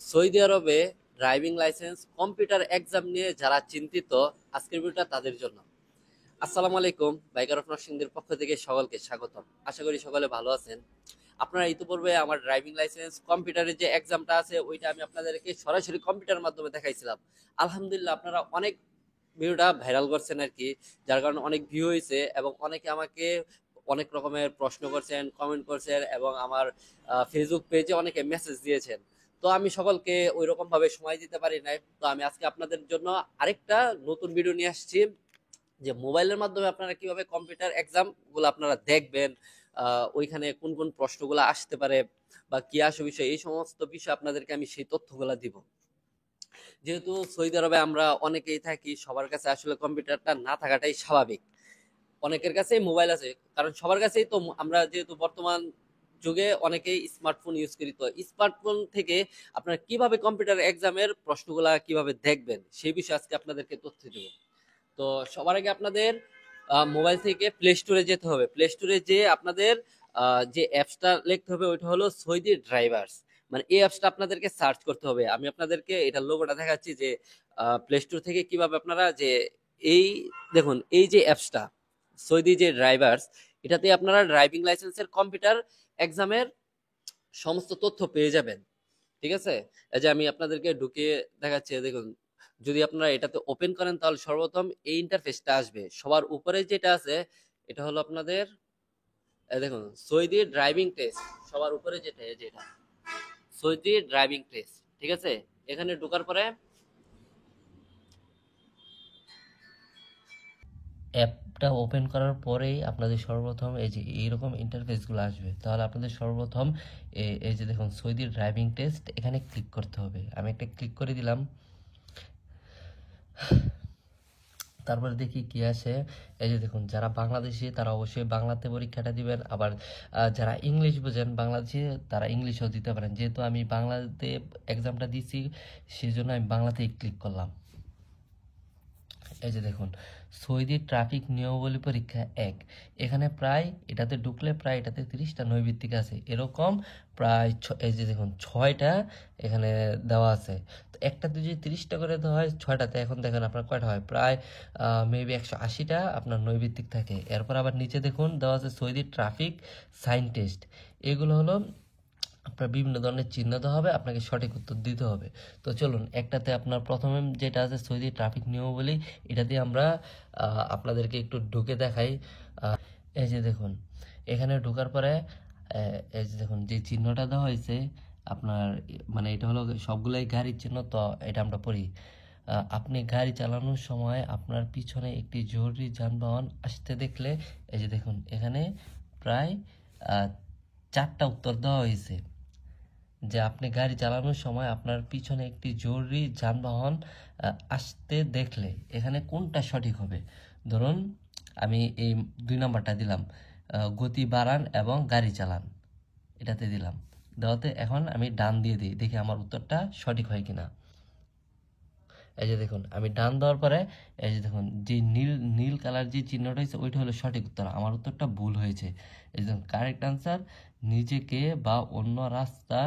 Saudi আরবে driving licence computer exam নিয়ে যারা চিন্তিত, আজকের ভিডিওটা তাদের জন্য। আসসালামু আলাইকুম, বাইকার অফ নরসিংদীর পক্ষ থেকে সকলকে স্বাগতম। আশা করি সকলে ভালো আছেন। আপনারা ইতিপূর্বে আমার ড্রাইভিং লাইসেন্স কম্পিউটারের যে এক্সামটা আছে ওইটা আমি আপনাদেরকে সরাসরি কম্পিউটারের মাধ্যমে দেখাইছিলাম। আলহামদুলিল্লাহ, আপনারা অনেক ভিডিওটা ভাইরাল করছেন আর কি, যার কারণে অনেক ভিউ হয়েছে এবং অনেকে আমাকে অনেক রকমের প্রশ্ন করছেন, কমেন্ট করছেন এবং আমার ফেসবুক পেজে অনেকে মেসেজ দিয়েছেন। তো আমি সকলকে ওই রকম ভাবে সময় দিতে পারি নাই, তো আমি আজকে আপনাদের জন্য আরেকটা নতুন ভিডিও নিয়ে আসছি, যে মোবাইলের মাধ্যমে আপনারা কিভাবে কম্পিউটার এক্সাম গুলো আপনারা দেখবেন, ওইখানে কোন কোন প্রশ্নগুলো আসতে পারে বা কি আসে বিষয়, এই সমস্ত বিষয় আপনাদেরকে আমি সেই তথ্যগুলো দিব। যেহেতু সৌদি আরবে আমরা অনেকেই থাকি, সবার কাছে আসলে কম্পিউটারটা না থাকাটাই স্বাভাবিক। অনেকের কাছেই মোবাইল আছে, কারণ সবার কাছেই তো আমরা যেহেতু বর্তমান যুগে অনেকেই স্মার্টফোন ইউজ করি, তো স্মার্টফোন থেকে আপনারা কিভাবে কম্পিউটার এক্সামের প্রশ্নগুলা কিভাবে দেখবেন সেই বিষয়ে আজকে আপনাদেরকে তথ্য দেব। তো সবার আগে আপনাদের মোবাইল থেকে প্লে স্টোরে যেতে হবে। প্লে স্টোরে যে আপনাদের যে অ্যাপসটা লিখতে হবে ওইটা হলো সৌদি ড্রাইভার্স, মানে এই অ্যাপসটা আপনাদেরকে সার্চ করতে হবে। আমি আপনাদেরকে এটা লোগোটা দেখাচ্ছি যে প্লে স্টোর থেকে কিভাবে আপনারা যে এই দেখুন, এই যে অ্যাপসটা সৌদি যে ড্রাইভার্স, এটাতে আপনারা ড্রাইভিং লাইসেন্সের কম্পিউটার এক্সামের সমস্ত তথ্য পেয়ে যাবেন। ঠিক আছে, এই যে আমি আপনাদেরকে ঢুকিয়ে দেখাচ্ছি, দেখুন। যদি আপনারা এটাতে ওপেন করেন তাহলে সর্বপ্রথম এই ইন্টারফেসটা আসবে। সবার উপরে যেটা আছে এটা হলো আপনাদের দেখুন সৌদি ড্রাইভিং টেস্ট। সবার উপরে যেটা, এই যে এটা সৌদি ড্রাইভিং টেস্ট। ঠিক আছে, এখানে ঢোকার পরে অ্যাপটা ওপেন করার পরেই আপনাদের সর্বপ্রথম এই যে এইরকম ইন্টারফেসগুলো আসবে। তাহলে আপনাদের সর্বপ্রথম এই যে দেখুন সৌদি ড্রাইভিং টেস্ট, এখানে ক্লিক করতে হবে। আমি একটা ক্লিক করে দিলাম। তারপরে দেখি কি আসে। এই যে দেখুন, যারা বাংলাদেশি তারা অবশ্যই বাংলাতে পরীক্ষাটা দিবেন, আবার যারা ইংলিশ বোঝেন বাংলাদেশি তারা ইংলিশও দিতে পারেন। যেহেতু আমি বাংলাতে এক্সামটা দিছি সেই জন্য আমি বাংলাতেই ক্লিক করলাম। এই যে দেখুন, সৌদি ট্রাফিক নিয়মাবলী পরীক্ষা 1, এখানে প্রায় এটাতে ঢুকলে প্রায় এটাতে 30টা নৈবিত্তিক আছে, এরকম প্রায় এই যে দেখুন 6টা এখানে দেওয়া আছে। তো একটাতে যদি 30টা করে দেওয়া হয়, 6টাতে এখন দেখেন আপনার কয়টা হয়, প্রায় মেবি 180টা আপনার নৈবিত্তিক থাকে। এরপর আবার নিচে দেখুন দেওয়া আছে সৌদি ট্রাফিক সাইন টেস্ট। এগুলো হলো আপনার বিভিন্ন ধরনের চিহ্ন দেওয়া হবে, আপনাকে সঠিক উত্তর দিতে হবে। তো চলুন, একটাতে আপনার প্রথমে যেটা আছে সৌদি ট্রাফিক নিয়মাবলী, এটা দিয়ে আমরা আপনাদেরকে একটু ঢুকে দেখাই। এই যে দেখুন, এখানে ঢোকার পরে এই যে দেখুন যে চিহ্নটা দেওয়া হয়েছে আপনার, মানে এটা হলো সবগুলাই গাড়ির চিহ্ন। তো এটা আমরা পড়ি। আপনি গাড়ি চালানোর সময় আপনার পিছনে একটি জরুরি যানবাহন আসতে দেখলে, এই যে দেখুন এখানে প্রায় 4টা উত্তর দেওয়া হয়েছে। যে আপনি গাড়ি চালানোর সময় আপনার পিছনে একটি জরুরি যানবাহন আসতে দেখলে এখানে কোনটা সঠিক হবে। ধরুন আমি এই 2 নাম্বারটা দিলাম, গতি বাড়ান এবং গাড়ি চালান, এটাতে দিলাম। দেওয়াতে এখন আমি ডান দিয়ে দিই, দেখি আমার উত্তরটা সঠিক হয় কিনা। এই যে দেখুন আমি ডান দেওয়ার পরে এই যে দেখুন যে নীল নীল কালার যে চিহ্নটা হয়েছে ওইটা হলো সঠিক উত্তর, আমার উত্তরটা ভুল হয়েছে। এই দেখুন কারেক্ট আনসার, নিজেকে বা অন্য রাস্তা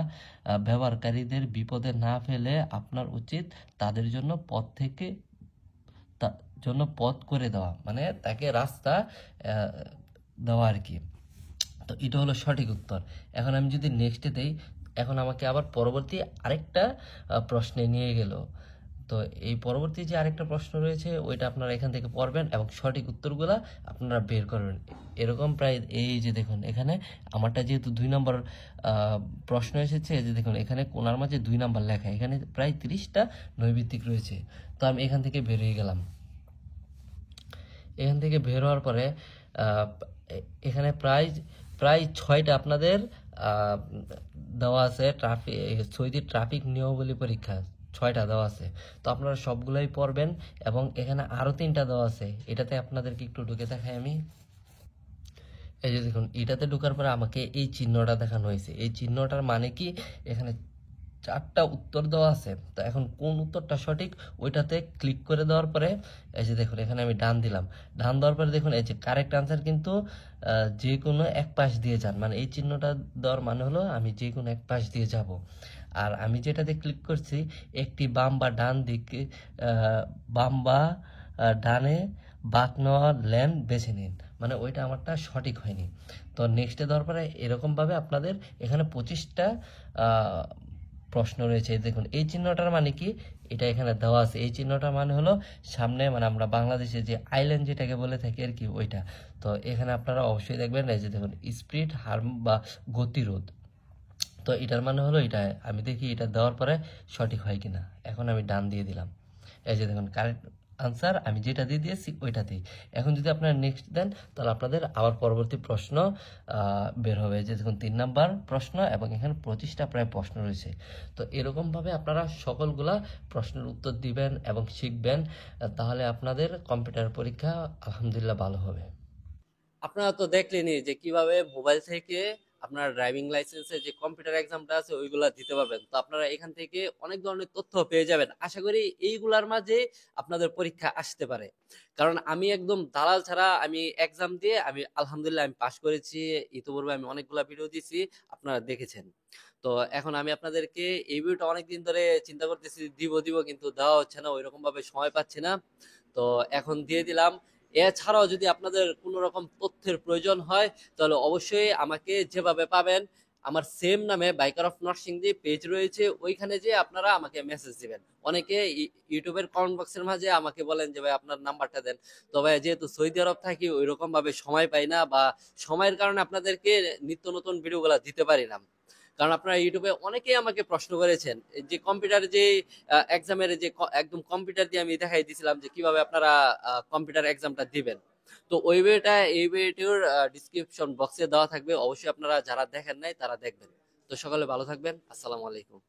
ব্যবহারকারীদের বিপদে না ফেলে আপনার উচিত তাদের জন্য পথ থেকে জন্য পথ করে দেওয়া, মানে তাকে রাস্তা দেওয়া আর কি। তো এটা হলো সঠিক উত্তর। এখন আমি যদি নেক্সটে দেই, এখন আমাকে আবার পরবর্তী আরেকটা প্রশ্নে নিয়ে গেল। তো এই পরবর্তী যে আরেকটা প্রশ্ন রয়েছে ওইটা আপনারা এখান থেকে পড়বেন এবং সঠিক উত্তরগুলা আপনারা বের করবেন। এরকম প্রায় এই যে দেখুন এখানে আমারটা যেহেতু 2 নম্বর প্রশ্ন এসেছে, এই যে দেখুন এখানে কোণার মাঝে 2 নাম্বার লেখা, এখানে প্রায় 30টা নৈবিত্তিক রয়েছে। তো আমি এখান থেকে বেরিয়ে গেলাম। এখান থেকে বের হওয়ার পরে এখানে প্রায় প্রায় 6টা আপনাদের দেওয়া আছে সৌদি ট্রাফিক নিয়মাবলী পরীক্ষা, 6টা দেওয়া আছে। তো আপনারা সবগুলোই পড়বেন এবং এখানে আরও 3টা দেওয়া আছে, এটাতে আপনাদেরকে একটু ঢুকে দেখাই আমি। এই যে দেখুন এটাতে ঢোকার পরে আমাকে এই চিহ্নটা দেখানো হয়েছে। এই চিহ্নটার মানে কি, এখানে 4টা উত্তর দেওয়া আছে। তো এখন কোন উত্তরটা সঠিক ওইটাতে ক্লিক করে দেওয়ার পরে এই যে দেখুন এখানে আমি ডান দিলাম। ডান দেওয়ার পরে দেখুন এই যে কারেক্ট আনসার কিন্তু যে কোনো এক পাশ দিয়ে যান, মানে এই চিহ্নটা দেওয়ার মানে হলো আমি যে কোনো এক পাশ দিয়ে যাব। আর আমি যেটাতে ক্লিক করছি একটি বাম বা ডান দিকে বাম বা ডানে বাঁক নেওয়া লেন বেছে নিন, মানে ওইটা আমারটা সঠিক হয়নি। তো নেক্সটে দেওয়ার পরে এরকমভাবে আপনাদের এখানে 25টা প্রশ্ন রয়েছে। দেখুন এই চিহ্নটার মানে কি, এটা এখানে দেওয়া আছে। এই চিহ্নটার মানে হলো সামনে, মানে আমরা বাংলাদেশে যে আইল্যান্ড যেটাকে বলে থাকি আর কি, ওইটা। তো এখানে আপনারা অবশ্যই দেখবেন এই যে দেখুন স্পিড হার্ম বা গতিরোধ। তো এটার মানে হলো এটা। আমি দেখি এটা দেওয়ার পরে সঠিক হয় কিনা। এখন আমি ডান দিয়ে দিলাম। এই যে দেখুন কারেক্ট আনসার আমি যেটা দিয়ে দিয়েছি ওইটাতেই। এখন যদি আপনারা নেক্সট দেন তাহলে আপনাদের আবার পরবর্তী প্রশ্ন বের হবে। যে দেখুন 3 নাম্বার প্রশ্ন এবং এখানে 25টা প্রায় প্রশ্ন রয়েছে। তো এরকমভাবে আপনারা সকলগুলা প্রশ্নের উত্তর দিবেন এবং শিখবেন, তাহলে আপনাদের কম্পিউটার পরীক্ষা আলহামদুলিল্লাহ ভালো হবে। আপনারা তো দেখলেনই যে কিভাবে মোবাইল থেকে আপনার ড্রাইভিং লাইসেন্সের যে কম্পিউটার এক্সামটা আছে ওইগুলা দিতে পারবেন। তো আপনারা এখান থেকে অনেক ধরনের তথ্য পেয়ে যাবেন। আশা করি এইগুলার মাঝে আপনাদের পরীক্ষা আসতে পারে। কারণ আমি একদম দালাল ছাড়া আমি এক্সাম দিয়ে আমি আলহামদুলিল্লাহ আমি পাশ করেছি। ইতিপূর্বে আমি অনেকগুলা ভিডিও দিছি, আপনারা দেখেছেন। তো এখন আমি আপনাদেরকে এই ভিডিওটা অনেকদিন ধরে চিন্তা করতেছি দিব দিব, কিন্তু দেওয়া হচ্ছে না, ওইরকম ভাবে সময় পাচ্ছি না। তো এখন দিয়ে দিলাম। এছাড়াও যদি আপনাদের কোনো রকম তথ্যের প্রয়োজন হয় তাহলে অবশ্যই আমাকে যেভাবে পাবেন, আমার সেম নামে বাইকার অফ নরসিংদী পেজ রয়েছে, ওইখানে যে আপনারা আমাকে মেসেজ দিবেন। অনেকে ইউটিউবের কমেন্ট বক্সের মাঝে আমাকে বলেন যে ভাই আপনার নাম্বারটা দেন। তবে যেহেতু সৌদি আরব থাকি ওইরকম ভাবে সময় পাই না, বা সময়ের কারণে আপনাদেরকে নিত্য নতুন ভিডিওগুলো দিতে পারি না। কারণ আপনারা ইউটিউবে অনেকেই আমাকে প্রশ্ন করেছেন যে কম্পিউটার যে এক্সামের যে একদম কম্পিউটার দিয়ে আমি দেখাই দিয়েছিলাম যে কিভাবে আপনারা কম্পিউটার এক্সামটা দিবেন। তো ওই ভিডিওটা এই ভিডিওর ডিসক্রিপশন বক্সে দেওয়া থাকবে, অবশ্যই আপনারা যারা দেখেন নাই তারা দেখবেন। তো সকলে ভালো থাকবেন, আসসালামু আলাইকুম।